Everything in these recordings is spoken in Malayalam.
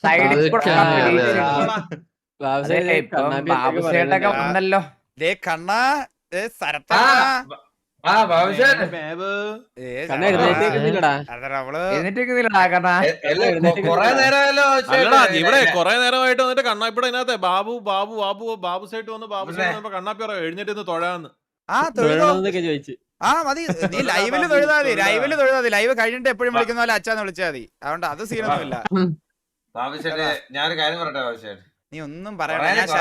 സൈഡിൽ കൂടെ ബാബുസേട്ടൻ ഇപ്പം കണ്ണാപ്പിയൊക്കെ ബാബുസേട്ടൊക്കെ പറയുന്നുണ്ട്. ഉണ്ടല്ലോ. കണ്ണാ കണ്ണ എഴുന്നേറ്റേക്കുന്നില്ലടാ. എന്നിട്ടേക്കുന്നില്ലടാ കാരണം കൊറേ നേരമല്ലോ ഇവിടെ കൊറേ നേരമായിട്ട് വന്നിട്ട് കണ്ണാപ്പിയുടെ ഇതിനകത്ത് ബാബു ബാബു ബാബു ബാബു സൈറ്റ് വന്ന് ബാബു സൈറ്റ് കണ്ണാപ്പി പറയാം എഴുന്നേറ്റ് തൊഴാന്ന്. തൊഴണമെന്നൊക്കെ ചോദിച്ചു. മതി നീ ലൈവില് തൊഴുതാ മതി ലൈവ് കഴിഞ്ഞിട്ട് എപ്പോഴും വിളിക്കുന്ന പോലെ അച്ഛാന്ന് വിളിച്ചാൽ മതി. അതുകൊണ്ട് അത് സീനൊന്നുമില്ല. ബാബുശേട്ട് ഞാനൊരു കാര്യം പറയട്ടെ ബാബുശേട്ട്, നീ ഒന്നും കൊറേ പറയണ്ട.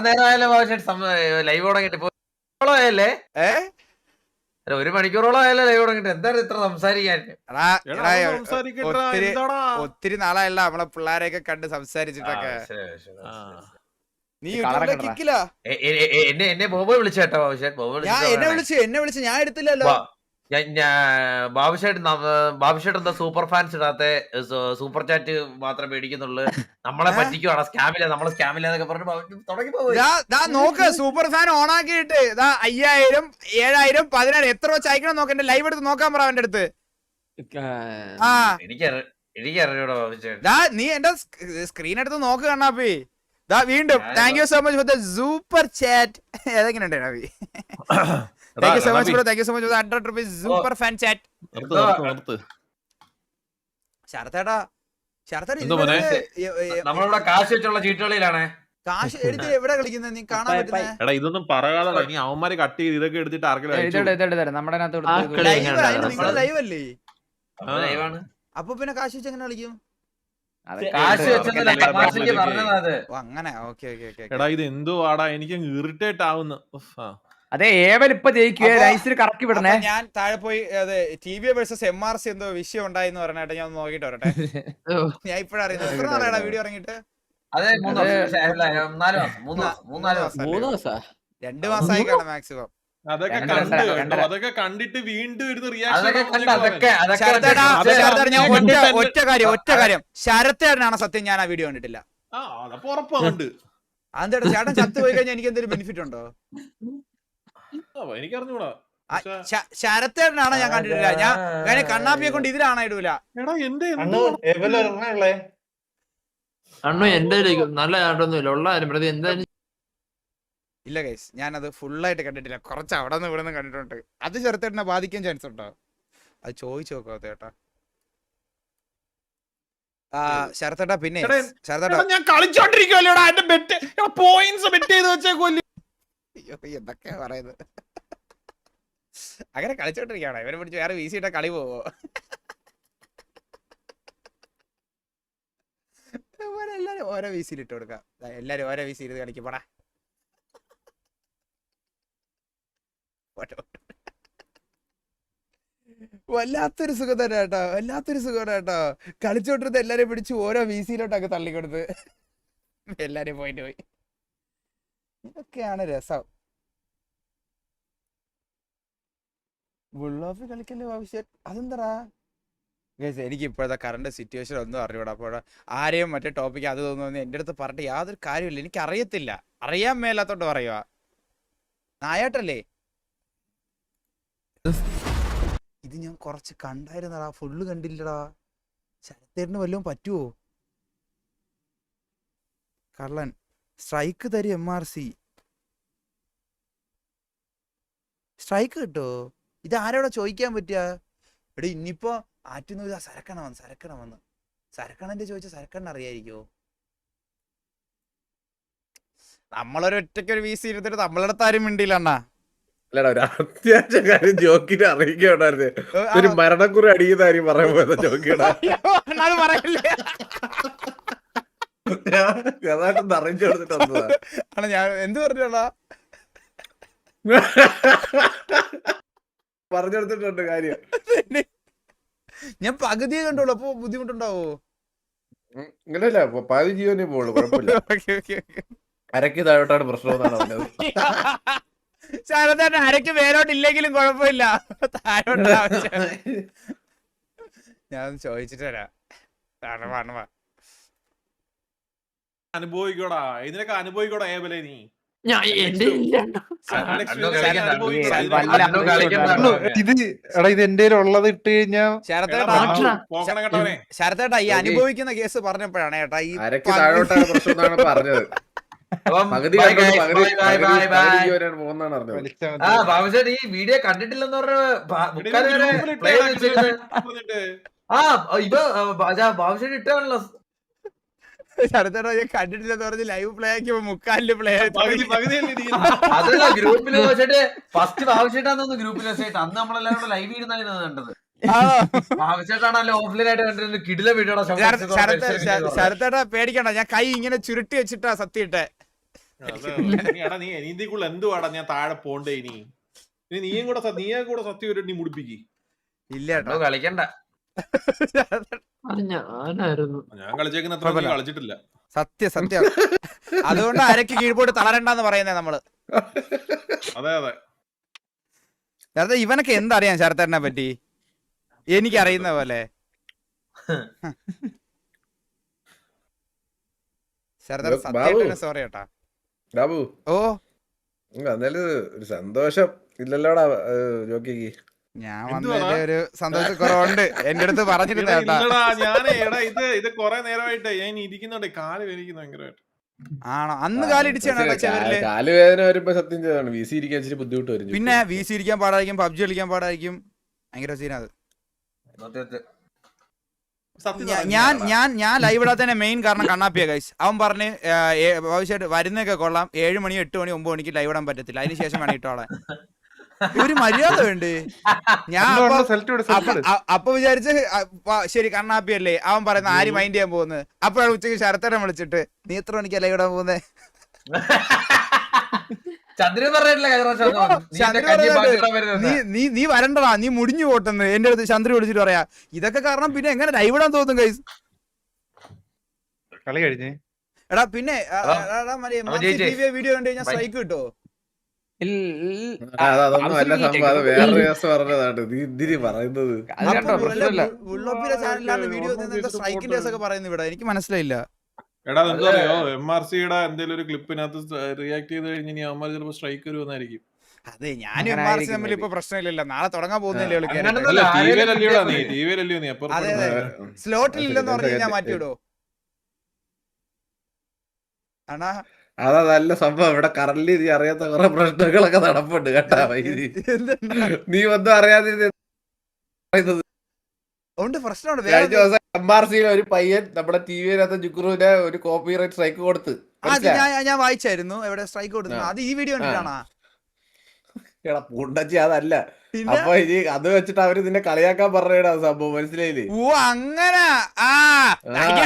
നേരമായാലും ബാബുശേട്ട് ലൈവ് തുടങ്ങിട്ട് ആയല്ലേ? ഒരു മണിക്കൂറോളം ആയല്ലേ ലൈവ് തുടങ്ങിട്ട്? എന്താണ് ഇത്ര സംസാരിക്കാൻ? ഒത്തിരി നാളായല്ല നമ്മളെ പിള്ളേരെയൊക്കെ കണ്ട് സംസാരിച്ചിട്ടൊക്കെ. നീ യൂട്യൂബിലേക്കില്ല എന്നെ ബോബോ വിളിച്ചേട്ടോ ബാബുശേട്ട്. എന്നെ വിളിച്ച് ഞാൻ എടുത്തില്ലല്ലോ. ബാബുശേട്ട് എന്താ സൂപ്പർ ഫാൻസ് ഇടാത്ത? സൂപ്പർ ചാറ്റ് മാത്രം മേടിക്കുന്നുള്ളു. നമ്മളെ പറ്റിക്കുവാണ്, സ്കാമില്ല, നമ്മളെ സ്കാമില്ല എന്നൊക്കെ പറഞ്ഞു തുടങ്ങി പോകും. നോക്ക്, സൂപ്പർ ഫാൻ ഓൺ ആക്കിയിട്ട് 5000 7000 10000 എത്ര വെച്ച് അയക്കണം നോക്കണ്ട. ലൈവ് എടുത്ത് നോക്കാൻ പറ അവന്റെ അടുത്ത്. എനിക്കറിയൂടാ ബാബുശേട്ട്. നീ എന്റെ സ്ക്രീൻ എടുത്ത് നോക്ക് കണ്ണാപ്പി. വീണ്ടും thank you so much for the super chat. ഏതെങ്ങനെയുണ്ട് നബി? Thank you so much bro. Thank you so much for the 100 rupees super fan chat. ശരത്തേട്ടാ നമ്മളിവിടെ കാശ് വെച്ചുള്ള ചീട്ടുകളിയിലാണ്. കാശ് എടുത്ത് എവിടെ കളിക്കുന്നത് നീ കാണാൻ പറ്റുന്നേ? എടാ ഇതൊന്നും പറയാതെ ഇനി അവന്മാര് കട്ട് ചെയ്ത് ഇതൊക്കെ എടുത്തിട്ട് ആർക്കെങ്കിലും നമ്മുടെ ലൈവ് അല്ലേ? ലൈവാണ്. അപ്പൊ പിന്നെ കാശ് വെച്ച് എങ്ങനെ കളിക്കും? കാശ് വെച്ചെന്നല്ല പറഞ്ഞത്. അങ്ങനെ ഓക്കെ. എടാ ഇത് എന്തോ ആടാ, എനിക്ക് ഇറിറ്റേറ്റ് ആവുന്നു. അതെ ഏവൻ ഇപ്പൊ ജയിക്കുക നൈസിൽ കറക്കി വിടണേ. ഞാൻ താഴെ പോയി TV വേഴ്സസ് MRC എന്തോ വിഷയം ഉണ്ടായിന്ന് പറഞ്ഞിട്ട് ഞാൻ നോക്കിട്ട് വരട്ടെ. ഞാൻ ഇപ്പഴറിയുന്നത്. എത്ര നാളാണ് വീഡിയോ ഇറങ്ങിട്ട്? 3 ദിവസാ. 2 മാസമായി കാണാം മാക്സിമം. അതൊക്കെ കണ്ടിട്ട് വീണ്ടും ഒറ്റ കാര്യം ശരത്തേടനാണ് സത്യം. ഞാൻ ആ വീഡിയോ കണ്ടിട്ടില്ല. അതെന്താ ചേട്ടൻ ചത്തു പോയി കഴിഞ്ഞാൽ എനിക്ക് എന്തെങ്കിലും ബെനിഫിറ്റ് ഉണ്ടോ? എനിക്കറിഞ്ഞൂടാ. ശരത്തേടനാണ് ഞാൻ കണ്ടിട്ടില്ല. ഞാൻ കണ്ണാപ്പിയെ കൊണ്ട് ഇതിലാണ് ഇടൂല. അണ്ണു എന്റെ നല്ല ചാട്ടൊന്നുമില്ല ഉള്ള കാര്യം പ്രതി എന്തായാലും ഇല്ല ഗൈസ്, ഞാനത് ഫുള്ളായിട്ട് കണ്ടിട്ടില്ല. കുറച്ച് അവിടെ നിന്ന് ഇവിടെ നിന്ന് കണ്ടിട്ടുണ്ട്. അത് ശരത്തേടനെ ബാധിക്കാൻ ചാൻസ് ഉണ്ടോ? അത് ചോദിച്ചു നോക്കാത്ത ചേട്ടാ. ശരത്തേട്ടാ പിന്നെ ഞാൻ കളിച്ചോണ്ടിരിക്കുവല്ലോടാ. എന്റെ ബെറ്റ് പോയിന്റ്സ് ബെറ്റ് ചെയ്ത് വെച്ചേക്കുമല്ലോ. എന്തൊക്കെയാ പറയുന്നത്? അങ്ങനെ കളിച്ചോണ്ടിരിക്കുകയാണോ? ഇവരെ പിടിച്ച് വേറെ വീസി ഇട്ട കളി പോവോ? എല്ലാരും ഓരോ വീസിയിൽ ഇട്ട് കൊടുക്കാം. എല്ലാരും ഓരോ വീസി ഇരുന്ന് കളിക്കും. പടാ വല്ലാത്തൊരു സുഖം തന്നെ കേട്ടോ, വല്ലാത്തൊരു സുഖമാണ് കേട്ടോ. കളിച്ചോണ്ടിരുന്ന് എല്ലാരെയും പിടിച്ച് ഓരോ വീസിയിലോട്ടൊക്കെ തള്ളിക്കൊടുത്ത് എല്ലാരും പോയിട്ട് പോയി. ഇതൊക്കെയാണ് രസം. ബുള്ളോഫ് കളിക്കല്ലേ ആവശ്യം? അതെന്താ ഗൈസ്, എനിക്ക് ഇപ്പോഴത്തെ കറണ്ട് സിറ്റുവേഷൻ ഒന്നും അറിഞ്ഞൂടാ. അപ്പോൾ ആരെയും മറ്റേ ടോപ്പിക്ക് അത് തോന്നുന്നു എൻ്റെ അടുത്ത് പറഞ്ഞിട്ട് യാതൊരു കാര്യമില്ല. എനിക്ക് അറിയത്തില്ല, അറിയാൻ മേലാത്തോണ്ട് പറയുക. നായാട്ടല്ലേ ഇത്? ഞാൻ കുറച്ച് കണ്ടായിരുന്നടാ, ഫുള്ള് കണ്ടില്ലടാ. ശരത്തേടിന് വല്ലതും പറ്റുമോ? കള്ളൻ സ്ട്രൈക്ക് തരും. MRC സ്ട്രൈക്ക് കിട്ടോ? ഇത് ആരോടെ ചോദിക്കാൻ പറ്റുക? എടാ ഇനിയിപ്പോ ആറ്റുന്ന സരക്കണമെന്ന് സരക്കണന്റെ ചോദിച്ച സരക്കണ്ണ അറിയായിരിക്കോ? നമ്മളൊരു ഒറ്റയ്ക്കൊരു വീസി ഇരുന്നിട്ട് നമ്മളടുത്ത് ആരും മിണ്ടിയില്ല അണ്ണാ. അല്ലടാ, ഒരു അത്യാവശ്യ കാര്യം ജോക്കിനെ അറിയിക്കണ്ടായിരുന്നു. ഒരു മരണക്കുറി അടിക്കുന്ന കാര്യം പറയാൻ പോയതാ ജോക്കിയുടെ. അത് പറയല്ലേ? അതായിട്ട് അറിയിച്ചു കൊടുത്തിട്ട് വന്നതാ. ആണ് ഞാൻ എന്ത് പറഞ്ഞാ പറഞ്ഞെടുത്തിട്ടുണ്ട് കാര്യം. ഞാൻ പകുതിയെ കണ്ടോളൂ. അപ്പൊ ബുദ്ധിമുട്ടുണ്ടാവോ? ഇങ്ങനെയല്ല, പാതി ജീവനെ പോളൂ, കുഴപ്പമില്ല. അരക്ക് താഴോട്ടാണ് പ്രശ്നം എന്നാണ് പറഞ്ഞത്. ശരത്തേട്ടൻ അരക്ക് വേരോട്ട് ഇല്ലെങ്കിലും കുഴപ്പമില്ല, താഴോട്ട് ആവശ്യം. ഞാൻ ചോദിച്ചിട്ട് വരാം. അനുഭവിക്കോടാ, ഇതിനൊക്കെ അനുഭവിക്കോടാ. ഏബലെ നീ ഞാൻ എന്റെ ഇല്ല അണ്ണാ. അണ്ണു കളിക്കണ്ട. ഇത് എടാ ഇത് എന്റെ ഉള്ളത് ഇട്ട് കഴിഞ്ഞാ ശരത്തേട്ടാ ഈ അനുഭവിക്കുന്ന കേസ് പറഞ്ഞപ്പോഴാണ് ഏട്ടാ ഈ അരക്ക് താഴോട്ടാണ് പ്രശ്നം എന്നാണ് പറഞ്ഞത്. പകുതി പോകുന്നതാണ് അറിഞ്ഞത്. ആ ബാബുശേട്ട് ഈ വീഡിയോ കണ്ടിട്ടില്ലെന്ന് പറഞ്ഞ ആ ഇപ്പൊ ബാബുശേട്ട് ഇട്ടാണല്ലോ. ശരത്തേട്ടാ ഞാൻ കണ്ടിട്ടില്ലെന്ന് പറഞ്ഞ് ലൈവ് പ്ലേ ആക്കിയപ്പോ മുക്കാലില് പ്ലേ അതല്ല ഗ്രൂപ്പിൽ വെച്ചിട്ട് ഫസ്റ്റ് ബാബുശേട്ടാന്ന് ഗ്രൂപ്പിൽ വെച്ചിട്ട് അന്ന് നമ്മളെല്ലാരും ലൈവ് ഇരുന്നായിരുന്നു കണ്ടത്. ബാബുശേട്ടാണല്ലോ ഓഫ്ലൈൻ ആയിട്ട് കണ്ടിരുന്നത്. കിടില വീഡിയോ. ശരത്തേട്ടാ പേടിക്കണ്ട, ഞാൻ കൈ ഇങ്ങനെ ചുരുട്ടി വെച്ചിട്ടാ സത്യട്ടെ. നീ എനിക്കുള്ള എന്തുവാടാ ഞാൻ താഴെ പോണ്ടേ? ഇനി നീയും കൂടെ സത്യം നീ മുടിപ്പിക്ക്. ഇല്ല കളിക്കണ്ട. അത് ഞാനായിരുന്നു. ഞാൻ കളിച്ചേക്കുന്ന കളിച്ചിട്ടില്ല. സത്യം. അതുകൊണ്ട് അരക്ക് കീഴ്പോട്ട് തളരണ്ടെന്ന് പറയുന്നേ നമ്മള്. അതെ അതെ. ശരത്തെ ഇവനൊക്കെ എന്തറിയാം ശരത്തേട്ടനെ പറ്റി? എനിക്കറിയുന്ന പോലെ. ശരത്തേട്ട സത്യമായിട്ട് സോറി കേട്ടാ. ബാബു ഓ എന്നാലും ഒരു സന്തോഷം ഇല്ലല്ലോടാ ജോക്കിക്ക്. ഞാൻ വന്നതിന്റെ ഒരു സന്തോഷക്കുറവുണ്ട്. എന്റെ അടുത്ത് പറഞ്ഞിരുന്നു കേട്ടാ. ഇത് കൊറേ നേരമായിട്ട് ഞാൻ ഇരിക്കുന്നുണ്ട്, കാല് വേദനിക്കുന്നു ഭയങ്കരമായിട്ട്. ആണോ? അന്ന് കാലിടിച്ചാണ് കാലുവേദന വരുമ്പോ സത്യം ചെയ്താണ് VC ഇരിക്കാൻ ഇച്ചിരി ബുദ്ധിമുട്ട് വരും. പിന്നെ VC ഇരിക്കാൻ പാടായിരിക്കും, PUBG കളിക്കാൻ പാടായിരിക്കും. ഭയങ്കര സീനാത്. ഞാൻ ലൈവ് ഇടാത്തതിന്റെ മെയിൻ കാരണം കണ്ണാപ്പിയ ഗൈസ്. അവൻ പറഞ്ഞ് ഭവിഷ്യമായിട്ട് വരുന്നൊക്കെ കൊള്ളാം, 7 മണി 8 മണി 9 മണിക്ക് ലൈവ് ഇടാൻ പറ്റത്തില്ല, അതിനുശേഷം വേണം ഇട്ടോളാൻ. ഒരു മര്യാദ വേണ്ടേ? ഞാൻ അപ്പൊ വിചാരിച്ച് ശരി കണ്ണാപ്പിയല്ലേ അവൻ പറയുന്ന, ആര് മൈൻഡ് ചെയ്യാൻ പോകുന്നത്. അപ്പോഴാണ് ഉച്ചയ്ക്ക് ശരത്തേനെ വിളിച്ചിട്ട് നീ എത്ര മണിക്കാ ലൈവ് ഇടാൻ പോകുന്നേ? നീ വരണ്ടടാ, നീ മുടിഞ്ഞു പോട്ടെന്ന് എന്റെ അടുത്ത് ചന്ദ്ര വിളിച്ചിട്ട് പറയാ. ഇതൊക്കെ കാരണം പിന്നെ എങ്ങനെ ലൈവ് ഇടാൻ തോന്നും ഗൈസ്? കളി കഴിഞ്ഞേ എടാ പിന്നെ വീഡിയോ കണ്ടു കഴിഞ്ഞാൽ സ്ട്രൈക്ക് കിട്ടോ? അതൊന്നും അല്ല സംഭവം, വേറെ കേസ് പറഞ്ഞതാണ് നീ ഇതിരി പറയുന്നത്. സ്ട്രൈക്കിന്റെ കേസൊക്കെ പറയുന്നു ഇവിടെ. എനിക്ക് മനസ്സിലായില്ല. എടാ എന്താ അറിയോ, MRCയുടെ എന്തെങ്കിലും ഒരു ക്ലിപ്പിനകത്ത് റിയാക്ട് ചെയ്ത് കഴിഞ്ഞ് ഇനി അവന്മാർ ചിലപ്പോ സ്ട്രൈക്ക് വരുമെന്നായിരിക്കും. അതെ, ഞാനും MRC തമ്മിൽ ഇപ്പൊ പ്രശ്നമില്ലല്ലോ. നാളെ തുടങ്ങാൻ പോകുന്നില്ലേ? സ്ലോട്ടിൽ ഇല്ലെന്ന് പറഞ്ഞു കഴിഞ്ഞാൽ മാറ്റിവിടോ? ആണാ അതല്ല സംഭവം. ഇവിടെ കറന്റ് നീ അറിയാത്ത കുറെ പ്രശ്നങ്ങളൊക്കെ നടപ്പുണ്ട് കേട്ടാ. നീ ഒന്നും അറിയാതെ കഴിഞ്ഞ ദിവസം MRCയിലെ ഒരു പയ്യൻ നമ്മുടെ TVയിനകത്ത് ജുക്രുവിനെ ഒരു കോപ്പിറൈറ്റ് സ്ട്രൈക്ക് കൊടുത്ത്. ഞാൻ വായിച്ചായിരുന്നു എവിടെ സ്ട്രൈക്ക് കൊടുത്തു. അത് ഈ വീഡിയോ കണ്ടിട്ടാണോ? എടാ പൂണ്ടച്ചി അതല്ല. അപ്പൊ ഇനി അത് വെച്ചിട്ട് അവര് നിന്നെ കളിയാക്കാൻ പറഞ്ഞാ സംഭവം, മനസ്സിലായില്ലേ? ഓ അങ്ങനെ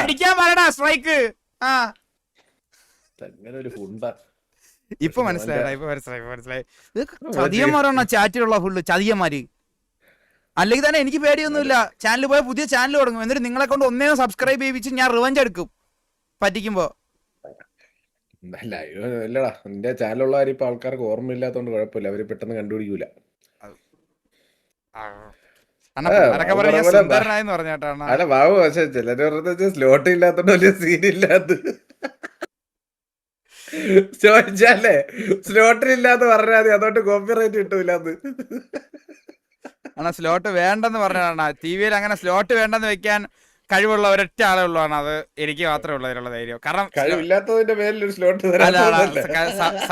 അടിക്കാൻ പറയടാ സ്ട്രൈക്ക്. അങ്ങനെ ഒരു ഫുണ്ട. ഇപ്പൊ മനസ്സിലായടാ, ഇപ്പൊ മനസ്സിലായി. ചതിയന്മാരാണോ ചാറ്റിലുള്ള ഫുള്ള് ചതിയന്മാര്? അല്ലെങ്കിൽ തന്നെ എനിക്ക് പേടിയൊന്നുമില്ല. ചാനൽ പോയ പുതിയ ചാനൽ തുടങ്ങും, എന്നിട്ട് നിങ്ങളെ കൊണ്ട് ഒന്നേ സബ്സ്ക്രൈബ് ചെയ്യിപ്പിച്ച് ഞാൻ റിവഞ്ച് എടുക്കും പറ്റിക്കുമ്പോ. അല്ലടാ, നിന്റെ ചാനലുള്ള കാര്യം ഇപ്പൊ ആൾക്കാർക്ക് ഓർമ്മയില്ലാത്തോണ്ട് കുഴപ്പമില്ല, അവര് പെട്ടെന്ന് കണ്ടുപിടിക്കൂല. അല്ല ബാബു, പക്ഷെ ചിലര് പറഞ്ഞ സ്ലോട്ട് ഇല്ലാത്തോണ്ട് വലിയ സീനില്ലാത്ത ചോദിച്ചാലേ സ്ലോട്ടിലില്ലാന്ന് പറഞ്ഞാൽ മതി, അതുകൊണ്ട് കോപ്പിറൈറ്റ് കിട്ടൂലെന്ന്. സ്ലോട്ട് വേണ്ടെന്ന് പറഞ്ഞാണ്. TVയിൽ അങ്ങനെ സ്ലോട്ട് വേണ്ടെന്ന് വെക്കാൻ കഴിവുള്ള ഒരൊറ്റ ആളേ ഉള്ളതാണ്. അത് എനിക്ക് മാത്രമേ ഉള്ളൂ അതിനുള്ള ധൈര്യം. കാരണം കഴിവില്ലാത്തതിന്റെ പേരിൽ ഒരു സ്ലോട്ട്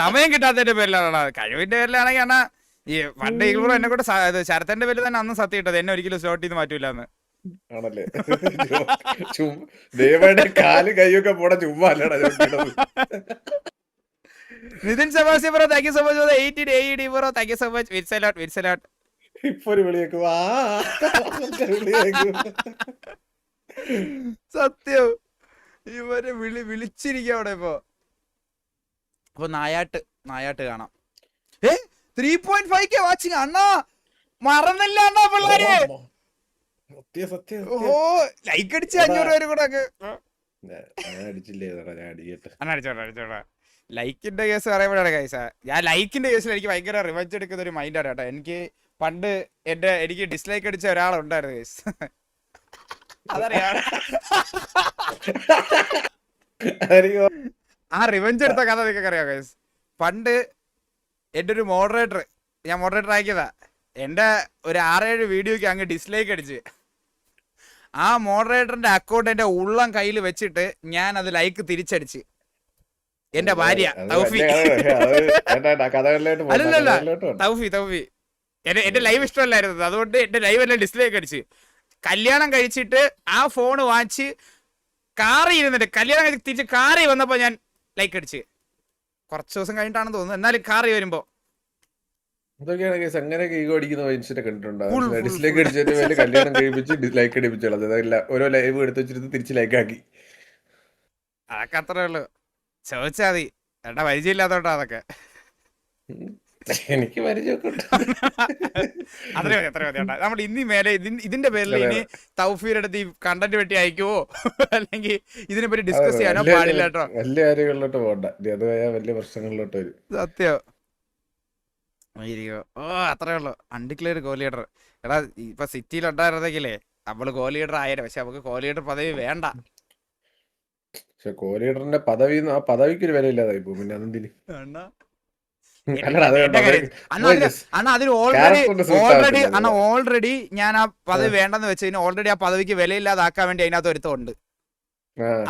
സമയം കിട്ടാത്തതിന്റെ പേരിലാണ്. കഴിവിന്റെ പേരിലാണെങ്കിൽ അണ്ണാ ഈ പണ്ട് ഈഗിളും എന്നെ കൂടെ ശരത്തിന്റെ പേരിൽ തന്നെ അന്ന് സത്യം ഇട്ടത്, എന്നെ ഒരിക്കലും സ്ലോട്ട് ചെയ്ത് മാറ്റൂലെന്ന്. ആണല്ലേ? ദേവയുടെ കാല് കൈയൊക്കെ പോടാ ചുമ്മാ അല്ലടാ. Nithin Sebastian bro thank you so much. 18 AED bro thank you so much. വിറ്റ്സലോട്ട്. ഇപ്പൊ ഒരു വിളിയേക്കും സത്യം ഇവരെ വിളിച്ചിരിക്കും അവിടെ ഇപ്പൊ. അപ്പൊ നായാട്ട് കാണാം. 3.5K വാച്ചിങ് അണ്ണാ, മറന്നില്ല അണ്ണാ പിള്ളേര്. ഓ ലൈക്ക് അടിച്ച് 500 പേര് കൂടെ അടിച്ചോട്ടെ. ലൈക്കിന്റെ കേസ് പറയുമ്പോഴാണ് കൈസ, ഞാൻ ലൈക്കിന്റെ കേസിൽ എനിക്ക് ഭയങ്കര റിവഞ്ച് എടുക്കുന്ന ഒരു മൈൻഡാണ് കേട്ടോ. എനിക്ക് പണ്ട് എനിക്ക് ഡിസ്ലൈക്ക് അടിച്ച ഒരാളുണ്ടായിരുന്നു കേസ്. അതറിയാം, ആ റിവഞ്ച് എടുത്ത കഥ നിങ്ങൾക്കറിയാം കേസ്. പണ്ട് എൻ്റെ ഒരു മോഡറേറ്റർ, ഞാൻ മോഡറേറ്റർ ആക്കിയതാ, എൻ്റെ ഒരു 6-7 വീഡിയോക്ക് അങ്ങ് ഡിസ്ലൈക്ക് അടിച്ച്. ആ മോഡറേറ്ററിന്റെ അക്കൗണ്ട് എൻ്റെ ഉള്ളം കയ്യിൽ വെച്ചിട്ട് ഞാൻ അത് ലൈക്ക് തിരിച്ചടിച്ച്. എന്റെ ഭാര്യ തൗഫി, അല്ലല്ല തൗഫി എന്റെ ലൈവ് ഇഷ്ടമല്ലായിരുന്നത്, അതുകൊണ്ട് എന്റെ ലൈവ് എല്ലാം ഡിസ്ലൈക്ക് അടിച്ച്. കല്യാണം കഴിച്ചിട്ട് ആ ഫോൺ വാങ്ങിച്ച് കാറി ഇരുന്നിട്ട് കല്യാണം കഴിച്ച് തിരിച്ച് കാറി വന്നപ്പോ ഞാൻ ലൈക്ക് അടിച്ച്. കുറച്ച് ദിവസം കഴിഞ്ഞിട്ടാണെന്ന് തോന്നുന്നു, എന്നാലും കാറി വരുമ്പോ അതൊക്കെയാണ് കേസ്. അങ്ങനെയൊക്കെ ഈഗോ അടിക്കുന്ന മനുഷ്യരെ കണ്ടിട്ടുണ്ടോ? ഡിസ്ലൈക്ക് അടിച്ചിട്ട് വേണ്ടി കല്യാണം കഴിപ്പിച്ച് ഡിസ്ലൈക്ക് അടിപ്പിച്ചോളൂ. അതല്ല ഓരോ ലൈവ് എടുത്ത് വെച്ചിട്ട് തിരിച്ച് ലൈക്ക് ആക്കി. അതൊക്കെ അത്രേ ഉള്ളു. ചോദിച്ചാ മതി, ഏട്ടാ പരിചയമില്ലാത്തോട്ടാ അതൊക്കെ. എനിക്ക് പരിചയമൊക്കെ ഉണ്ട്. അത്രേ മതി ഏട്ടാ. നമ്മൾ ഇനി മേലെ ഇതിന്റെ പേരിൽ ഇനി തൗഫീയുടെ അടുത്ത് ഈ കണ്ടന്റ് വെട്ടി അയക്കുവോ അല്ലെങ്കിൽ ഇതിനെ പറ്റി ഡിസ്കസ് ചെയ്യാനോ പാടില്ല കേട്ടോ. വലിയ കാര്യങ്ങളിലോട്ട് പോകണ്ട, അത് വലിയ പ്രശ്നങ്ങളിലോട്ട് വരും. സത്യം. ഓ അത്രേ ഉള്ളു. Undeclared goal leader. എടാ ഇപ്പൊ സിറ്റിയിൽ ഉണ്ടായിരുന്നെങ്കിലേ നമ്മള് ഗോൾ ലീഡർ ആയാലും, പക്ഷെ നമുക്ക് ഗോൾ ലീഡർ പദവി വേണ്ട. പക്ഷെ കോഹ്ലിയുടെ പദവി, ആ പദവിക്ക് ഒരു വിലയില്ലാതായി പോകും. പിന്നെ അതെന്തിന്? ഓൾറെഡി ഞാൻ ആ പദവി വേണ്ടെന്ന് വെച്ച് കഴിഞ്ഞാൽ ഓൾറെഡി ആ പദവിക്ക് വിലയില്ലാതാക്കാൻ വേണ്ടി അതിനകത്ത് ഒരുത്തമുണ്ട്.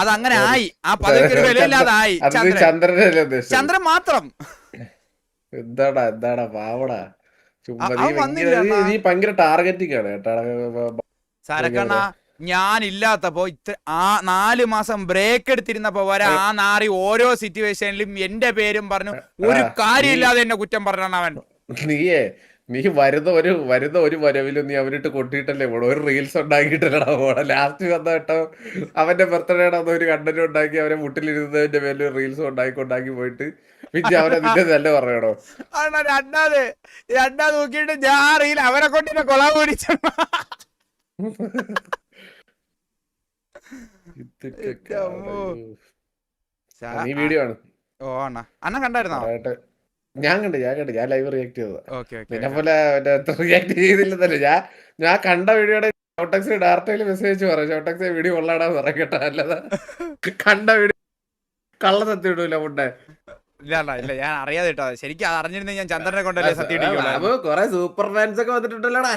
അതങ്ങനെ ആയി, ആ പദവിക്ക് ഒരു വിലയില്ലാതായി. ചന്ദ്രൻ മാത്രം. എന്താടാ പാവടാ, നീ ഭയങ്കര ടാർഗറ്റിംഗ് ആണ് കേട്ടാ സാരക്കണ്ണ. ഞാനില്ലാത്തപ്പോ 4 മാസം ബ്രേക്ക് എടുത്തിരുന്നപ്പോ വരെ ആ നാറി ഓരോ സിറ്റുവേഷനിലും എന്റെ പേരും പറഞ്ഞു, ഒരു കാര്യമില്ലാതെ എന്നെ കുറ്റം പറഞ്ഞാണ് അവൻ. നീ വരുന്ന ഒരു വരവിലും നീ അവനിട്ട് കൊട്ടിയിട്ടല്ലേ പോണോ? ഒരു റീൽസ് ഉണ്ടാക്കിയിട്ടല്ലടാ പോണ. ലാസ്റ്റ് വന്ന കേട്ടോ അവന്റെ ബർത്ത്ഡേയുടെ ഒരു കണ്ടന്റ് ഉണ്ടാക്കി അവനെ മുട്ടിലിരുന്നതിന്റെ പേരിൽ റീൽസ് ഉണ്ടാക്കി പോയിട്ട് പിന്നെ അവനെ നിന്റെ നല്ല പറയണോ? രണ്ടാ നോക്കിയിട്ട് ഞാൻ റീൽ അവനെ കൊണ്ടിട്ട് കൊളാ പിടിച്ച. നീ വീഡിയോ ആണ്. ഓ അണ്ണ കണ്ടായിരുന്നോ? ഞാൻ കണ്ടു, ഞാൻ ലൈവ് റിയാക്ട് ചെയ്തത്. പിന്നെ പോലെ റിയാക്ട് ചെയ്തില്ലെന്നല്ലേ, ഞാൻ കണ്ട വീഡിയോയുടെ ഷോട്ടക്സ് ഡയറക്റ്റ് മെസ്സേജ് പറഞ്ഞു, ഷോട്ടക്സ് വീഡിയോ കൊള്ളാടാന്ന് പറയാൻ കേട്ടോ. അല്ലാതെ കണ്ട വീഡിയോ കള്ള സത്യം ഇടൂല മുണ്ടേ. ഇല്ല ഞാൻ അറിയാതെ കേട്ടോ. ശരിക്കും അറിഞ്ഞിരുന്ന ഞാൻ ചന്ദ്രനെ കൊണ്ടല്ലേ സത്യം. കൊറേ സൂപ്പർ ഫാൻസ് ഒക്കെ വന്നിട്ടുണ്ടല്ലോടാ.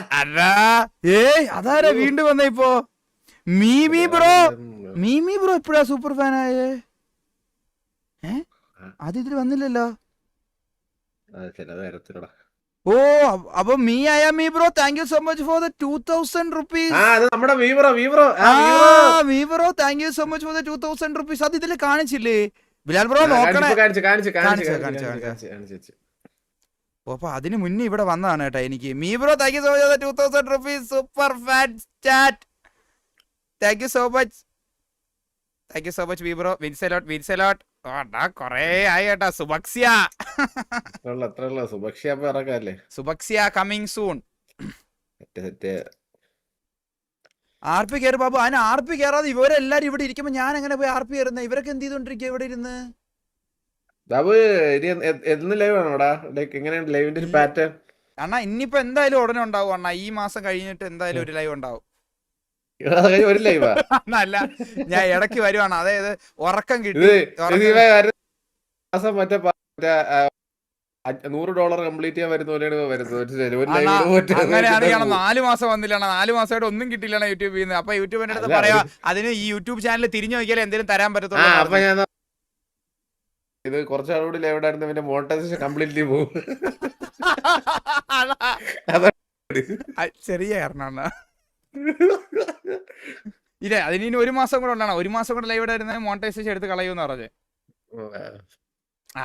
അതാരാ വീണ്ടും വന്ന ഇപ്പോ? മീമി ബ്രോ എപ്പോഴാ സൂപ്പർ ഫാൻ ആയേ? അത് ഇതിൽ വന്നില്ലല്ലോ. ഓ അപ്പൊ me bro, thank you so much for the 2000 rupees. Thank you so much for the 2000 rupees. അത് ഇതില് കാണിച്ചില്ലേ ബിലാൽ ബ്രോ? നോക്കണേ. അപ്പൊ അതിന് മുന്നേ ഇവിടെ വന്നതാണ് കേട്ടോ എനിക്ക്. മീ bro thank you so much 2000 rupees. Super fan chat. Thank you so much മീ ബ്രോ. വിൻസെലോട്ട് കൊറേ ആയി കേട്ടാ. സുബക്സിയ കമ്മിങ് സൂൺ. RP കയറി ബാബു. അതിന് RP കയറാതെ ഇവരെല്ലാരും ഇവിടെ ഇരിക്കുമ്പോ ഞാൻ എങ്ങനെ പോയി RP കയറുന്ന? ഇവരൊക്കെ എന്ത് ചെയ്തോണ്ടിരിക്കുക ഇവിടെ ഇരുന്ന്? അണ്ണാ ഇനിയിപ്പോ എന്തായാലും ഉടനെ ഉണ്ടാവും അണ്ണാ. ഈ മാസം കഴിഞ്ഞിട്ട് എന്തായാലും ഒരു ലൈവ് ഉണ്ടാവും. ഒരു ലൈവാ അല്ല, ഞാൻ ഇടയ്ക്ക് വരുവാണ്. അതായത് ഉറക്കം കിട്ടി മറ്റേ $100 കംപ്ലീറ്റ് ചെയ്യാൻ വരുന്ന പോലെയാണ് വരുന്നത്. അങ്ങനെയാണെങ്കിൽ 4 മാസം വന്നില്ല. 4 മാസമായിട്ട് ഒന്നും കിട്ടില്ല യൂട്യൂബിൽ നിന്ന്. അപ്പൊ യൂട്യൂബിന്റെ അടുത്ത് പറയാ അതിന് ഈ യൂട്യൂബ് ചാനൽ തിരിഞ്ഞു നോക്കിയാൽ എന്തെങ്കിലും തരാൻ പറ്റത്തുള്ളൂ. അപ്പൊ ഞാൻ ഇത് കുറച്ചാളുകൂടി ലൈവിടായിരുന്നു, പിന്നെ മോണിറ്റൈസേഷൻ കംപ്ലീറ്റ്ലി പോകും. ചെറിയ കാരണമാണ്. ഇല്ല അതിന് 1 മാസം കൂടെ ഉണ്ടാണ്. 1 മാസം കൂടെ ലൈവ് ഇടായിരുന്ന മോണിറ്റൈസേഷൻ എടുത്ത് കളയൂന്ന് പറഞ്ഞേ.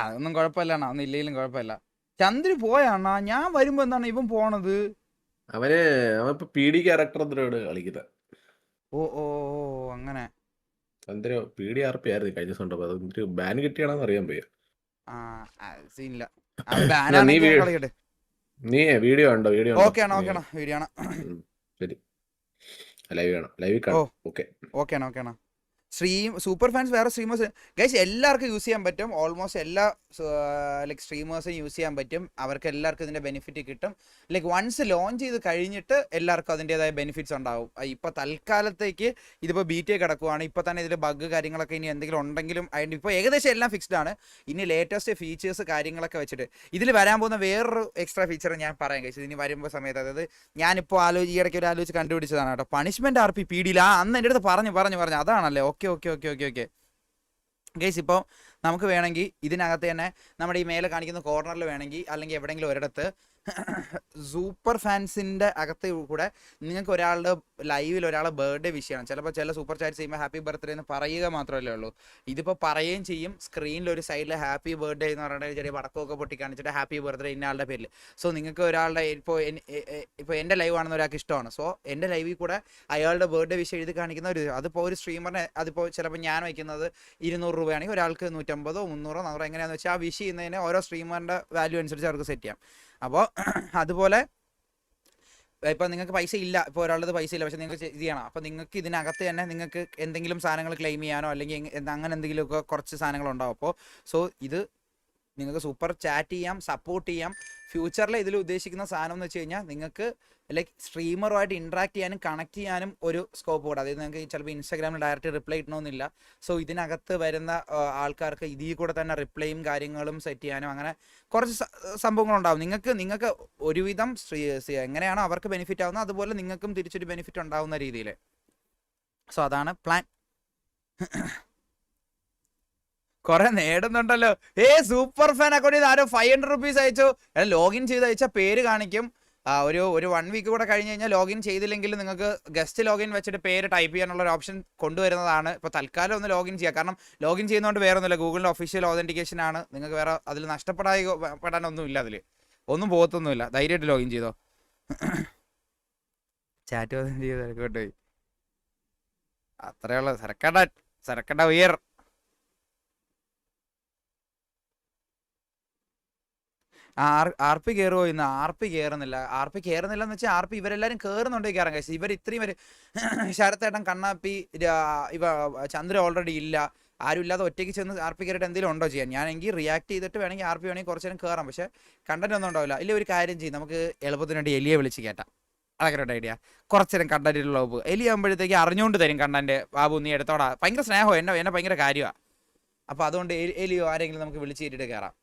അതൊന്നും കുഴപ്പമില്ല, ഒന്നും ഇല്ലെങ്കിലും കുഴപ്പമില്ല. ചന്ദ്രു പോയാണ? ഞാൻ വരുമ്പോ എന്താണ് ഇവൻ പോണത്? അവൻ PD ക്യാരക്ടർ കളിക്കുന്നത്. ഓ അങ്ങനെ. ചന്ദ്ര PD RP ആയിരുന്നു കഴിഞ്ഞ ദിവസം. അതൊരു ബാൻ കിട്ടിയാണെന്ന് അറിയാൻ പോയ. നീ വീഡിയോ ഉണ്ടോ? വീഡിയോ ഓക്കെ ആണ്. വീഡിയോ ആണ്. ശരി, ലൈവ് കാണാം. ലൈവ് കാണാം. ഓക്കെ. സൂപ്പർ ഫാൻസ് വേറെ സ്ട്രീമേഴ്സ് ഗൈസ് എല്ലാവർക്കും യൂസ് ചെയ്യാൻ പറ്റും. ഓൾമോസ്റ്റ് എല്ലാ ലൈക്ക് സ്ട്രീമേഴ്സും യൂസ് ചെയ്യാൻ പറ്റും. അവർക്ക് എല്ലാവർക്കും ഇതിൻ്റെ ബെനിഫിറ്റ് കിട്ടും. ലൈക്ക് വൺസ് ലോഞ്ച് ചെയ്ത് കഴിഞ്ഞിട്ട് എല്ലാവർക്കും അതിൻ്റെതായ ബെനിഫിറ്റ്സ് ഉണ്ടാവും. ഇപ്പോൾ തൽക്കാലത്തേക്ക് ഇതിപ്പോൾ ബീറ്റേ കിടക്കുവാണ്. ഇപ്പോൾ തന്നെ ഇതിൽ ബഗ് കാര്യങ്ങളൊക്കെ ഇനി എന്തെങ്കിലും ഉണ്ടെങ്കിലും അതിൻ്റെ ഇപ്പോൾ ഏകദേശം എല്ലാം ഫിക്സ്ഡ് ആണ്. ഇനി ലേറ്റസ്റ്റ് ഫീച്ചേഴ്സ് കാര്യങ്ങളൊക്കെ വെച്ചിട്ട് ഇതിൽ വരാൻ പോകുന്ന വേറൊരു എക്സ്ട്രാ ഫീച്ചർ ഞാൻ പറയാൻ കഴിച്ചത് ഇനി വരുമ്പോൾ സമയത്ത്. അതായത് ഞാനിപ്പോൾ ഈ ഇടയ്ക്ക് ഒരു ആലോചിച്ച് കണ്ടുപിടിച്ചതാണ് കേട്ടോ. പണിഷ്മെൻറ്റ് RP PD അന്ന് എൻ്റെ അടുത്ത് പറഞ്ഞു അതാണല്ലേ. ഓക്കെ ഗൈസ് ഇപ്പോൾ നമുക്ക് വേണമെങ്കിൽ ഇതിനകത്ത് തന്നെ നമ്മുടെ ഈ മേലെ കാണിക്കുന്ന കോർണറിൽ വേണമെങ്കിൽ അല്ലെങ്കിൽ എവിടെയെങ്കിലും ഒരിടത്ത് സൂപ്പർ ഫാൻസിൻ്റെ അകത്ത് കൂടെ നിങ്ങൾക്ക് ഒരാളുടെ ലൈവിൽ ഒരാളെ ബർത്ത്ഡേ വിഷ് ചെയ്യണം. ചിലപ്പോൾ ചില സൂപ്പർ ചാറ്റ് ചെയ്യുമ്പോൾ ഹാപ്പി ബർത്ത്ഡേ എന്ന് പറയുക മാത്രമല്ലേ ഉള്ളൂ. ഇതിപ്പോൾ പറയുകയും ചെയ്യും. സ്ക്രീനിൽ ഒരു സൈഡിൽ ഹാപ്പി ബർത്ത്ഡേ എന്ന് പറഞ്ഞിട്ട് ചെറിയ പടക്കമൊക്കെ പൊട്ടി കാണിച്ചിട്ട് ഹാപ്പി ബർത്ത്ഡേ ഇന്ന ആളുടെ പേരിൽ. സോ നിങ്ങൾക്ക് ഒരാളുടെ ഇപ്പോൾ എൻ്റെ ലൈവ് ആണെന്ന് ഒരാൾക്ക് ഇഷ്ടമാണ്. സോ എൻ്റെ ലൈവിൽ കൂടെ അയാളുടെ ബർത്ത്ഡേ വിഷ് എഴുതി കാണിക്കുന്ന ഒരു അതിപ്പോൾ ഒരു സ്ട്രീമറിന് അതിപ്പോൾ ചിലപ്പോൾ ഞാൻ വയ്ക്കുന്നത് 200 രൂപയാണെങ്കിൽ ഒരാൾക്ക് 150, 300, 400 എങ്ങനെയാണെന്ന് വെച്ചാൽ ആ വിഷ് ചെയ്യുന്നതിന് ഓരോ സ്ട്രീമറിൻ്റെ വാല്യൂ അനുസരിച്ച് അവർക്ക് സെറ്റ് ചെയ്യാം. അപ്പോൾ അതുപോലെ ഇപ്പോൾ നിങ്ങൾക്ക് പൈസ ഇല്ല, ഇപ്പോൾ ഒരാളുടെ പൈസ ഇല്ല, പക്ഷേ നിങ്ങൾക്ക് ഇത് ചെയ്യണം. അപ്പോൾ നിങ്ങൾക്ക് ഇതിനകത്ത് തന്നെ നിങ്ങൾക്ക് എന്തെങ്കിലും സാധനങ്ങൾ ക്ലെയിം ചെയ്യാനോ അല്ലെങ്കിൽ അങ്ങനെ എന്തെങ്കിലുമൊക്കെ കുറച്ച് സാധനങ്ങളുണ്ടാവും. അപ്പോൾ സോ ഇത് നിങ്ങൾക്ക് സൂപ്പർ ചാറ്റ് ചെയ്യാം, സപ്പോർട്ട് ചെയ്യാം. ഫ്യൂച്ചറിൽ ഇതിൽ ഉദ്ദേശിക്കുന്ന സാധനം എന്ന് വെച്ച് കഴിഞ്ഞാൽ നിങ്ങൾക്ക് ലൈക്ക് സ്ട്രീമറുമായിട്ട് ഇൻട്രാക്ട് ചെയ്യാനും കണക്ട് ചെയ്യാനും ഒരു സ്കോപ്പ് കൂടെ. അതായത് നിങ്ങൾക്ക് ചിലപ്പോൾ ഇൻസ്റ്റാഗ്രാമിൽ ഡയറക്റ്റ് റിപ്ലൈ ഇടണമെന്നില്ല. സോ ഇതിനകത്ത് വരുന്ന ആൾക്കാർക്ക് ഇതിൽ കൂടെ തന്നെ റിപ്ലൈയും കാര്യങ്ങളും സെറ്റ് ചെയ്യാനും അങ്ങനെ കുറച്ച് സംഭവങ്ങളുണ്ടാവും. നിങ്ങൾക്ക് ഒരുവിധം എങ്ങനെയാണോ അവർക്ക് ബെനിഫിറ്റ് ആവുന്നത് അതുപോലെ നിങ്ങൾക്കും തിരിച്ചൊരു ബെനിഫിറ്റ് ഉണ്ടാവുന്ന രീതിയിൽ. സോ അതാണ് പ്ലാൻ. കുറെ നേടുന്നുണ്ടല്ലോ. സൂപ്പർ ഫാൻ അക്കൗണ്ടിൽ ആരോ 500 rupees അയച്ചു. ലോഗിൻ ചെയ്ത് അയച്ച പേര് കാണിക്കും. ഒരു 1 week കൂടെ കഴിഞ്ഞ് കഴിഞ്ഞാൽ ലോഗിൻ ചെയ്തില്ലെങ്കിൽ നിങ്ങൾക്ക് ഗസ്റ്റ് ലോഗിൻ വെച്ചിട്ട് പേര് ടൈപ്പ് ചെയ്യാനുള്ള ഒരു ഓപ്ഷൻ കൊണ്ടുവരുന്നതാണ്. ഇപ്പോൾ തൽക്കാലം ഒന്ന് ലോഗിൻ ചെയ്യുക. കാരണം ലോഗിൻ ചെയ്യുന്നതുകൊണ്ട് വേറെ ഒന്നുമില്ല, ഗൂഗിളിൻ്റെ ഒഫീഷ്യൽ ഓതൻറ്റിക്കേഷൻ ആണ്. നിങ്ങൾക്ക് വേറെ അതിൽ നഷ്ടപ്പെടാനൊന്നും ഇല്ല, അതിൽ ഒന്നും പോകത്തൊന്നുമില്ല. ധൈര്യമായിട്ട് ലോഗിൻ ചെയ്തോ. ചാറ്റ് ചെയ്ത് പോയി അത്രയുള്ള സരക്കട ഉയർ. RP കയറുമോ ഇന്ന്? RP കയറുന്നില്ല എന്ന് വെച്ചാൽ RP ഇവരെല്ലാവരും കയറുന്നുണ്ട് കയറാൻ കഴിച്ചു. ഇവർ ഇത്രയും വരെ ശരത്തേട്ടൻ, കണ്ണാപ്പി, ചന്ദ്ര ഓൾറെഡി ഇല്ല, ആരും ഇല്ലാതെ ഒറ്റയ്ക്ക് ചെന്ന് RP കയറിയിട്ട് എന്തെങ്കിലും ഉണ്ടോ ചെയ്യാൻ? ഞാനെങ്കിൽ റിയാക്ട് ചെയ്തിട്ട് വേണമെങ്കിൽ RP വേണമെങ്കിൽ കുറച്ച് നേരം കയറാം. പക്ഷേ കണ്ടന്റ് ഒന്നും ഉണ്ടാവില്ല. ഇല്ല, ഒരു കാര്യം ചെയ്യും, നമുക്ക് എളുപ്പത്തിന് വേണ്ടി എലിയെ വിളിച്ച് കയറ്റാം. അതൊക്കെ ഒരു ഐഡിയ. കുറച്ച് നേരം കണ്ടന്റിലുള്ള ബാബു എലി ആകുമ്പോഴത്തേക്ക് അറിഞ്ഞുകൊണ്ട് തരും കണ്ടന്റ്. ബാബു നീ എടുത്തോടാ, ഭയങ്കര സ്നേഹമോ, എന്നെ ഭയങ്കര കാര്യമാണ്. അപ്പോൾ അതുകൊണ്ട് എലിയോ ആരെങ്കിലും നമുക്ക് വിളിച്ച് കയറ്റിയിട്ട് കയറാം.